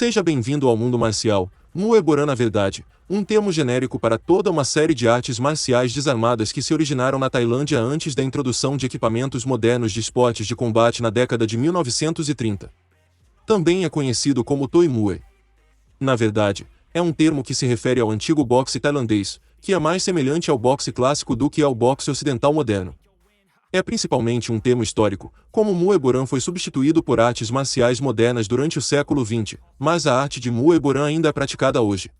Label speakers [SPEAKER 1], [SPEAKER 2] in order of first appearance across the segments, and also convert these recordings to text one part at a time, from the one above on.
[SPEAKER 1] Seja bem-vindo ao mundo marcial. Muay Boran, na verdade, um termo genérico para toda uma série de artes marciais desarmadas que se originaram na Tailândia antes da introdução de equipamentos modernos de esportes de combate na década de 1930. Também é conhecido como Thoi Muay. Na verdade, é um termo que se refere ao antigo boxe tailandês, que é mais semelhante ao boxe clássico do que ao boxe ocidental moderno. É principalmente um termo histórico, como Muay Boran foi substituído por artes marciais modernas durante o século XX, mas a arte de Muay Boran ainda é praticada hoje.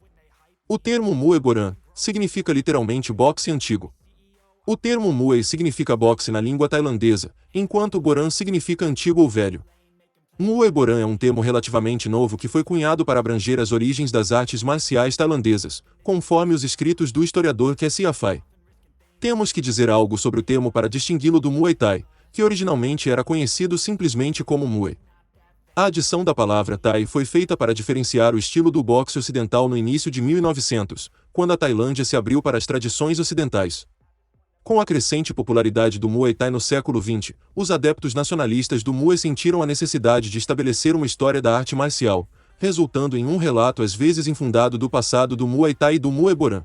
[SPEAKER 1] O termo Muay Boran significa literalmente boxe antigo. O termo Muay significa boxe na língua tailandesa, enquanto Boran significa antigo ou velho. Muay Boran é um termo relativamente novo que foi cunhado para abranger as origens das artes marciais tailandesas, conforme os escritos do historiador Cassia Phai. Temos que dizer algo sobre o termo para distingui-lo do Muay Thai, que originalmente era conhecido simplesmente como Muay. A adição da palavra Thai foi feita para diferenciar o estilo do boxe ocidental no início de 1900, quando a Tailândia se abriu para as tradições ocidentais. Com a crescente popularidade do Muay Thai no século XX, os adeptos nacionalistas do Muay sentiram a necessidade de estabelecer uma história da arte marcial, resultando em um relato às vezes infundado do passado do Muay Thai e do Muay Boran.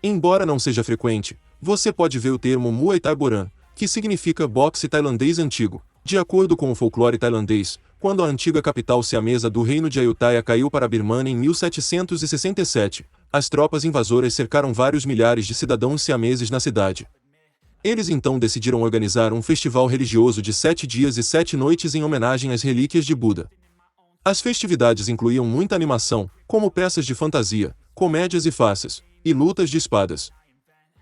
[SPEAKER 1] Embora não seja frequente, você pode ver o termo Muay Thai Boran, que significa boxe tailandês antigo. De acordo com o folclore tailandês, quando a antiga capital siamesa do reino de Ayutthaya caiu para a Birmania em 1767, as tropas invasoras cercaram vários milhares de cidadãos siameses na cidade. Eles então decidiram organizar um festival religioso de 7 dias e 7 noites em homenagem às relíquias de Buda. As festividades incluíam muita animação, como peças de fantasia, comédias e farsas, e lutas de espadas.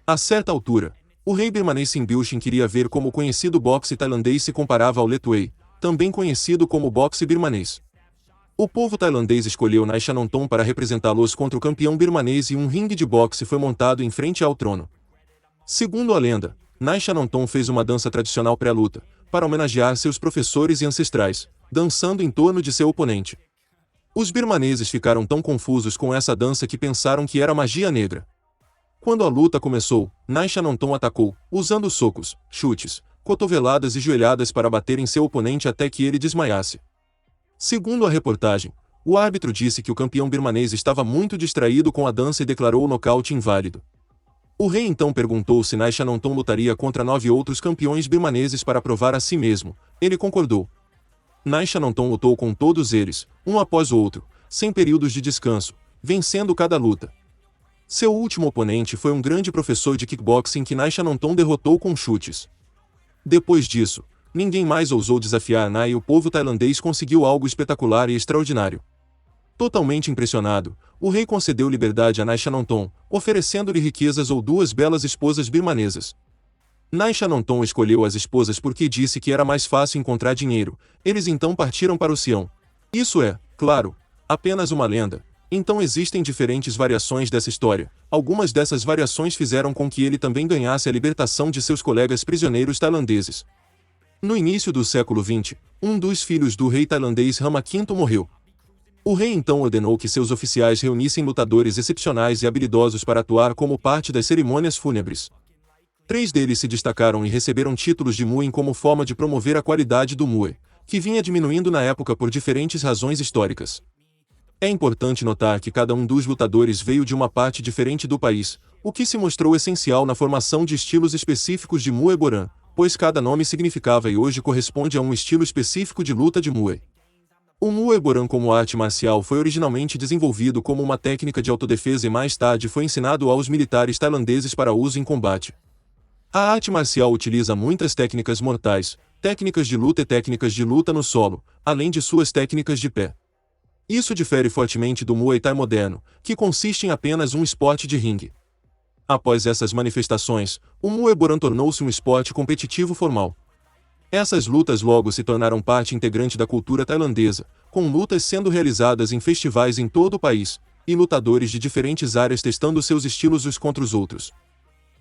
[SPEAKER 1] A certa altura, o rei birmanês Simbulchin queria ver como o conhecido boxe tailandês se comparava ao Lethwei, também conhecido como boxe birmanês. O povo tailandês escolheu Naishanonton para representá-los contra o campeão birmanês e um ringue de boxe foi montado em frente ao trono. Segundo a lenda, Naishanonton fez uma dança tradicional pré-luta, para homenagear seus professores e ancestrais, dançando em torno de seu oponente. Os birmaneses ficaram tão confusos com essa dança que pensaram que era magia negra. Quando a luta começou, Naishanonton atacou, usando socos, chutes, cotoveladas e joelhadas para bater em seu oponente até que ele desmaiasse. Segundo a reportagem, o árbitro disse que o campeão birmanês estava muito distraído com a dança e declarou o nocaute inválido. O rei então perguntou se Naishanonton lutaria contra 9 outros campeões birmaneses para provar a si mesmo. Ele concordou. Naishanonton lutou com todos eles, um após o outro, sem períodos de descanso, vencendo cada luta. Seu último oponente foi um grande professor de kickboxing que Naishanonton derrotou com chutes. Depois disso, ninguém mais ousou desafiar Nai e o povo tailandês conseguiu algo espetacular e extraordinário. Totalmente impressionado, o rei concedeu liberdade a Naishanonton, oferecendo-lhe riquezas ou 2 belas esposas birmanesas. Naishanonton escolheu as esposas porque disse que era mais fácil encontrar dinheiro. Eles então partiram para o Sião. Isso é, claro, apenas uma lenda. Então existem diferentes variações dessa história. Algumas dessas variações fizeram com que ele também ganhasse a libertação de seus colegas prisioneiros tailandeses. No início do século XX, um dos filhos do rei tailandês Rama V morreu. O rei então ordenou que seus oficiais reunissem lutadores excepcionais e habilidosos para atuar como parte das cerimônias fúnebres. 3 deles se destacaram e receberam títulos de Muay como forma de promover a qualidade do Muay, que vinha diminuindo na época por diferentes razões históricas. É importante notar que cada um dos lutadores veio de uma parte diferente do país, o que se mostrou essencial na formação de estilos específicos de Muay Boran, pois cada nome significava e hoje corresponde a um estilo específico de luta de Muay. O Muay Boran como arte marcial foi originalmente desenvolvido como uma técnica de autodefesa e mais tarde foi ensinado aos militares tailandeses para uso em combate. A arte marcial utiliza muitas técnicas mortais, técnicas de luta e técnicas de luta no solo, além de suas técnicas de pé. Isso difere fortemente do Muay Thai moderno, que consiste em apenas um esporte de ringue. Após essas manifestações, o Muay Boran tornou-se um esporte competitivo formal. Essas lutas logo se tornaram parte integrante da cultura tailandesa, com lutas sendo realizadas em festivais em todo o país, e lutadores de diferentes áreas testando seus estilos uns contra os outros.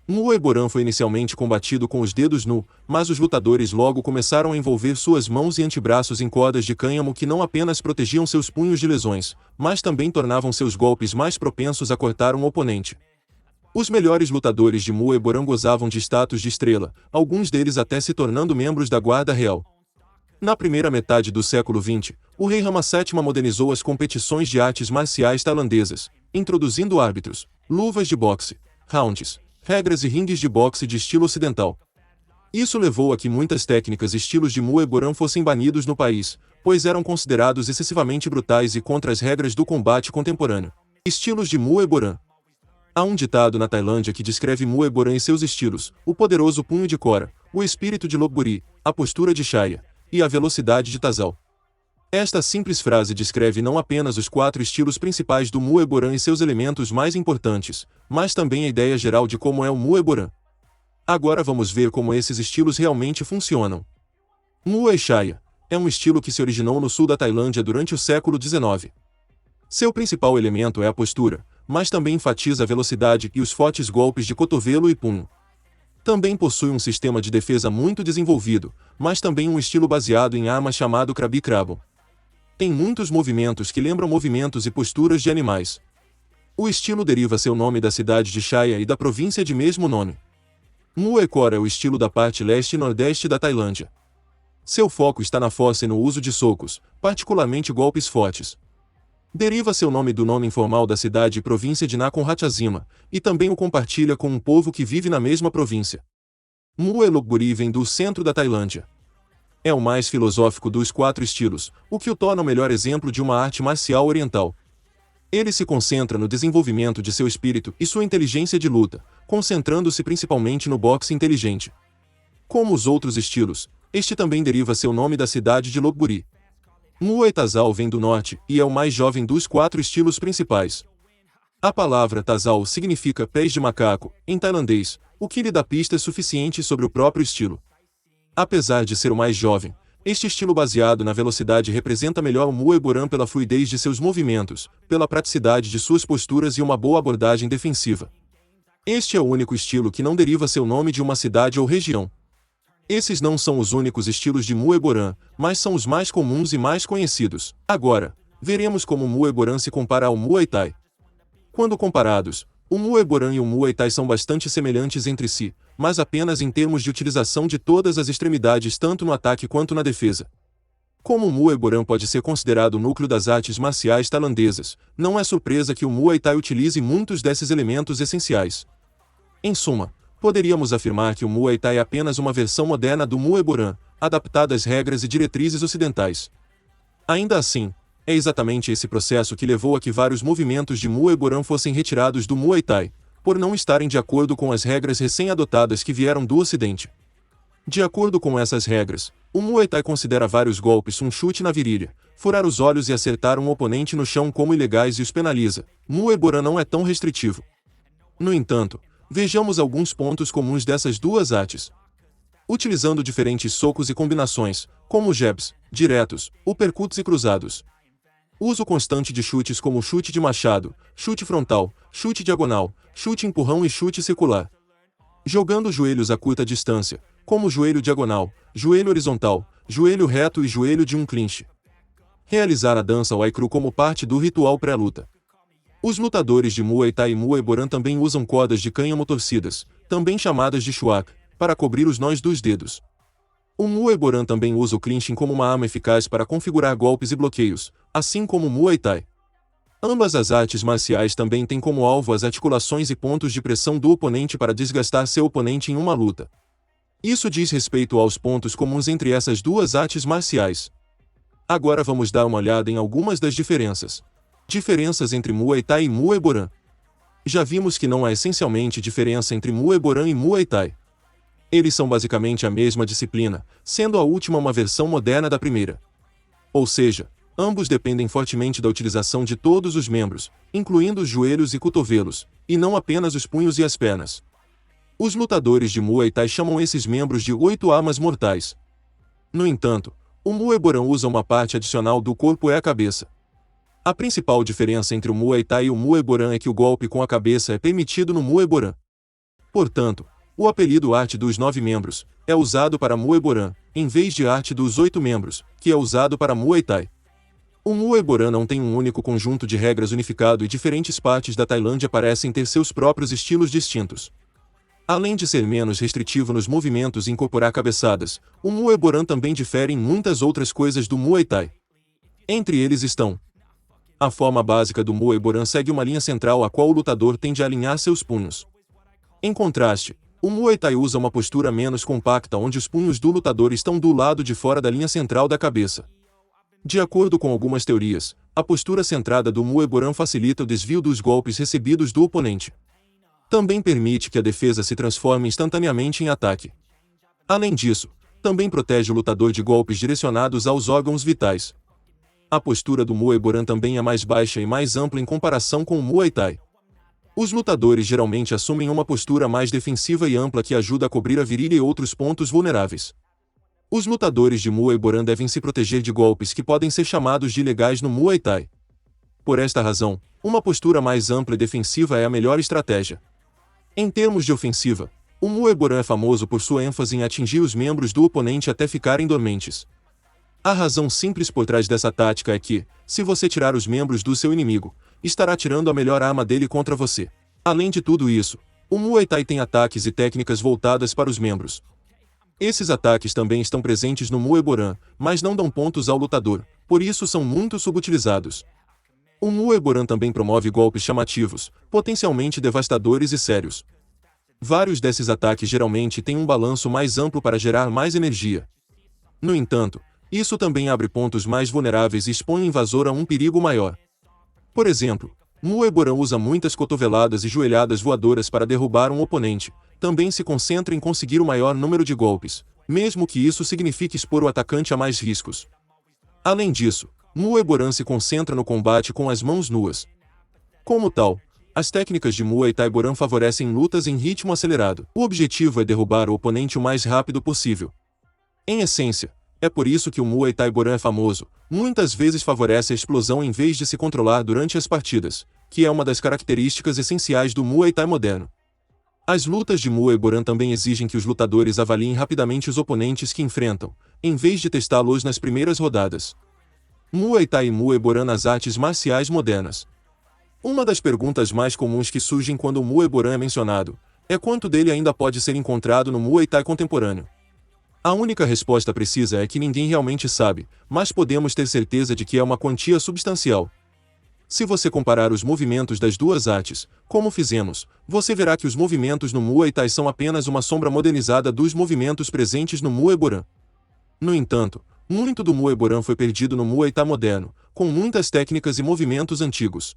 [SPEAKER 1] Muay Boran foi inicialmente combatido com os dedos nu, mas os lutadores logo começaram a envolver suas mãos e antebraços em cordas de cânhamo que não apenas protegiam seus punhos de lesões, mas também tornavam seus golpes mais propensos a cortar um oponente. Os melhores lutadores de Muay Boran gozavam de status de estrela, alguns deles até se tornando membros da Guarda Real. Na primeira metade do século XX, o rei Rama VII modernizou as competições de artes marciais tailandesas, introduzindo árbitros, luvas de boxe, rounds, regras e ringues de boxe de estilo ocidental. Isso levou a que muitas técnicas e estilos de Muay Boran fossem banidos no país, pois eram considerados excessivamente brutais e contra as regras do combate contemporâneo. Estilos de Muay Boran. Há um ditado na Tailândia que descreve Muay Boran e seus estilos: o poderoso punho de Kora, o espírito de Lopburi, a postura de Shaya e a velocidade de Tazal. Esta simples frase descreve não apenas os 4 estilos principais do Muay Boran e seus elementos mais importantes, mas também a ideia geral de como é o Muay Boran. Agora vamos ver como esses estilos realmente funcionam. Muay Shaya é um estilo que se originou no sul da Tailândia durante o século XIX. Seu principal elemento é a postura, mas também enfatiza a velocidade e os fortes golpes de cotovelo e punho. Também possui um sistema de defesa muito desenvolvido, mas também um estilo baseado em armas chamado Krabi Krabon. Tem muitos movimentos que lembram movimentos e posturas de animais. O estilo deriva seu nome da cidade de Shaya e da província de mesmo nome. Muay Kora é o estilo da parte leste e nordeste da Tailândia. Seu foco está na força e no uso de socos, particularmente golpes fortes. Deriva seu nome do nome informal da cidade e província de Nakhon Ratchasima, e também o compartilha com um povo que vive na mesma província. Muay Lopburi vem do centro da Tailândia. É o mais filosófico dos 4 estilos, o que o torna o melhor exemplo de uma arte marcial oriental. Ele se concentra no desenvolvimento de seu espírito e sua inteligência de luta, concentrando-se principalmente no boxe inteligente. Como os outros estilos, este também deriva seu nome da cidade de Lopburi. Muay Tazal vem do norte e é o mais jovem dos 4 estilos principais. A palavra Tazal significa pés de macaco, em tailandês, o que lhe dá pistas suficientes sobre o próprio estilo. Apesar de ser o mais jovem, este estilo baseado na velocidade representa melhor o Muay Boran pela fluidez de seus movimentos, pela praticidade de suas posturas e uma boa abordagem defensiva. Este é o único estilo que não deriva seu nome de uma cidade ou região. Esses não são os únicos estilos de Muay Boran, mas são os mais comuns e mais conhecidos. Agora, veremos como o Muay Boran se compara ao Muay Thai. Quando comparados, o Muay Boran e o Muay Thai são bastante semelhantes entre si, mas apenas em termos de utilização de todas as extremidades tanto no ataque quanto na defesa. Como o Muay Boran pode ser considerado o núcleo das artes marciais tailandesas, não é surpresa que o Muay Thai utilize muitos desses elementos essenciais. Em suma, poderíamos afirmar que o Muay Thai é apenas uma versão moderna do Muay Boran, adaptada às regras e diretrizes ocidentais. Ainda assim, é exatamente esse processo que levou a que vários movimentos de Muay Boran fossem retirados do Muay Thai, por não estarem de acordo com as regras recém-adotadas que vieram do Ocidente. De acordo com essas regras, o Muay Thai considera vários golpes um chute na virilha, furar os olhos e acertar um oponente no chão como ilegais e os penaliza. Muay Boran não é tão restritivo. No entanto, vejamos alguns pontos comuns dessas duas artes. Utilizando diferentes socos e combinações, como jabs, diretos, uppercuts e cruzados. Uso constante de chutes como chute de machado, chute frontal, chute diagonal, chute empurrão e chute circular. Jogando joelhos a curta distância, como joelho diagonal, joelho horizontal, joelho reto e joelho de um clinch. Realizar a dança Waikru como parte do ritual pré-luta. Os lutadores de Muay Thai e Muay Boran também usam cordas de cânhamo torcidas, também chamadas de shuak, para cobrir os nós dos dedos. O Muay Boran também usa o clinching como uma arma eficaz para configurar golpes e bloqueios, assim como o Muay Thai. Ambas as artes marciais também têm como alvo as articulações e pontos de pressão do oponente para desgastar seu oponente em uma luta. Isso diz respeito aos pontos comuns entre essas duas artes marciais. Agora vamos dar uma olhada em algumas das diferenças. Diferenças entre Muay Thai e Muay Boran. Já vimos que não há essencialmente diferença entre Muay Boran e Muay Thai. Eles são basicamente a mesma disciplina, sendo a última uma versão moderna da primeira. Ou seja, ambos dependem fortemente da utilização de todos os membros, incluindo os joelhos e cotovelos, e não apenas os punhos e as pernas. Os lutadores de Muay Thai chamam esses membros de 8 armas mortais. No entanto, o Muay Boran usa uma parte adicional do corpo é a cabeça. A principal diferença entre o Muay Thai e o Muay Boran é que o golpe com a cabeça é permitido no Muay Boran. Portanto, o apelido arte dos 9 membros é usado para Muay Boran, em vez de arte dos 8 membros, que é usado para Muay Thai. O Muay Boran não tem um único conjunto de regras unificado e diferentes partes da Tailândia parecem ter seus próprios estilos distintos. Além de ser menos restritivo nos movimentos e incorporar cabeçadas, o Muay Boran também difere em muitas outras coisas do Muay Thai. Entre eles estão: a forma básica do Muay Boran segue uma linha central a qual o lutador tende a alinhar seus punhos. Em contraste, o Muay Thai usa uma postura menos compacta onde os punhos do lutador estão do lado de fora da linha central da cabeça. De acordo com algumas teorias, a postura centrada do Muay Boran facilita o desvio dos golpes recebidos do oponente. Também permite que a defesa se transforme instantaneamente em ataque. Além disso, também protege o lutador de golpes direcionados aos órgãos vitais. A postura do Muay Boran também é mais baixa e mais ampla em comparação com o Muay Thai. Os lutadores geralmente assumem uma postura mais defensiva e ampla que ajuda a cobrir a virilha e outros pontos vulneráveis. Os lutadores de Muay Boran devem se proteger de golpes que podem ser chamados de ilegais no Muay Thai. Por esta razão, uma postura mais ampla e defensiva é a melhor estratégia. Em termos de ofensiva, o Muay Boran é famoso por sua ênfase em atingir os membros do oponente até ficarem dormentes. A razão simples por trás dessa tática é que, se você tirar os membros do seu inimigo, estará tirando a melhor arma dele contra você. Além de tudo isso, o Muay Thai tem ataques e técnicas voltadas para os membros. Esses ataques também estão presentes no Muay Boran, mas não dão pontos ao lutador, por isso são muito subutilizados. O Muay Boran também promove golpes chamativos, potencialmente devastadores e sérios. Vários desses ataques geralmente têm um balanço mais amplo para gerar mais energia. No entanto, isso também abre pontos mais vulneráveis e expõe o invasor a um perigo maior. Por exemplo, Muay Boran usa muitas cotoveladas e joelhadas voadoras para derrubar um oponente, também se concentra em conseguir o maior número de golpes, mesmo que isso signifique expor o atacante a mais riscos. Além disso, Muay Boran se concentra no combate com as mãos nuas. Como tal, as técnicas de Muay Thai Boran favorecem lutas em ritmo acelerado. O objetivo é derrubar o oponente o mais rápido possível. Em essência, é por isso que o Muay Thai Boran é famoso, muitas vezes favorece a explosão em vez de se controlar durante as partidas, que é uma das características essenciais do Muay Thai moderno. As lutas de Muay Boran também exigem que os lutadores avaliem rapidamente os oponentes que enfrentam, em vez de testá-los nas primeiras rodadas. Muay Thai e Muay Boran nas artes marciais modernas. Uma das perguntas mais comuns que surgem quando o Muay Boran é mencionado é quanto dele ainda pode ser encontrado no Muay Thai contemporâneo. A única resposta precisa é que ninguém realmente sabe, mas podemos ter certeza de que é uma quantia substancial. Se você comparar os movimentos das duas artes, como fizemos, você verá que os movimentos no Muay Thai são apenas uma sombra modernizada dos movimentos presentes no Muay Boran. No entanto, muito do Muay Boran foi perdido no Muay Thai moderno, com muitas técnicas e movimentos antigos.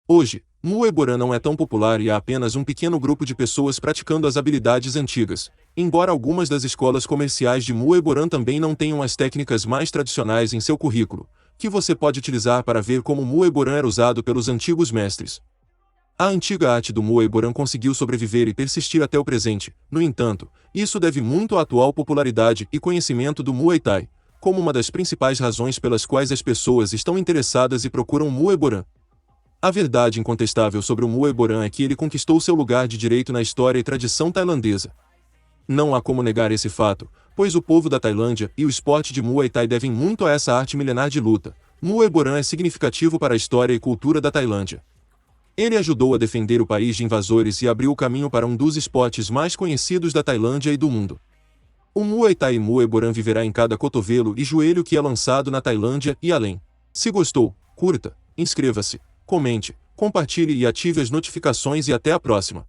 [SPEAKER 1] Hoje, Muay Boran não é tão popular e há apenas um pequeno grupo de pessoas praticando as habilidades antigas, embora algumas das escolas comerciais de Muay Boran também não tenham as técnicas mais tradicionais em seu currículo, que você pode utilizar para ver como o Muay Boran era usado pelos antigos mestres. A antiga arte do Muay Boran conseguiu sobreviver e persistir até o presente, no entanto, isso deve muito à atual popularidade e conhecimento do Muay Thai, como uma das principais razões pelas quais as pessoas estão interessadas e procuram Muay Boran. A verdade incontestável sobre o Muay Boran é que ele conquistou seu lugar de direito na história e tradição tailandesa. Não há como negar esse fato, pois o povo da Tailândia e o esporte de Muay Thai devem muito a essa arte milenar de luta. Muay Boran é significativo para a história e cultura da Tailândia. Ele ajudou a defender o país de invasores e abriu o caminho para um dos esportes mais conhecidos da Tailândia e do mundo. O Muay Thai e Muay Boran viverá em cada cotovelo e joelho que é lançado na Tailândia e além. Se gostou, curta, inscreva-se, comente, compartilhe e ative as notificações e até a próxima.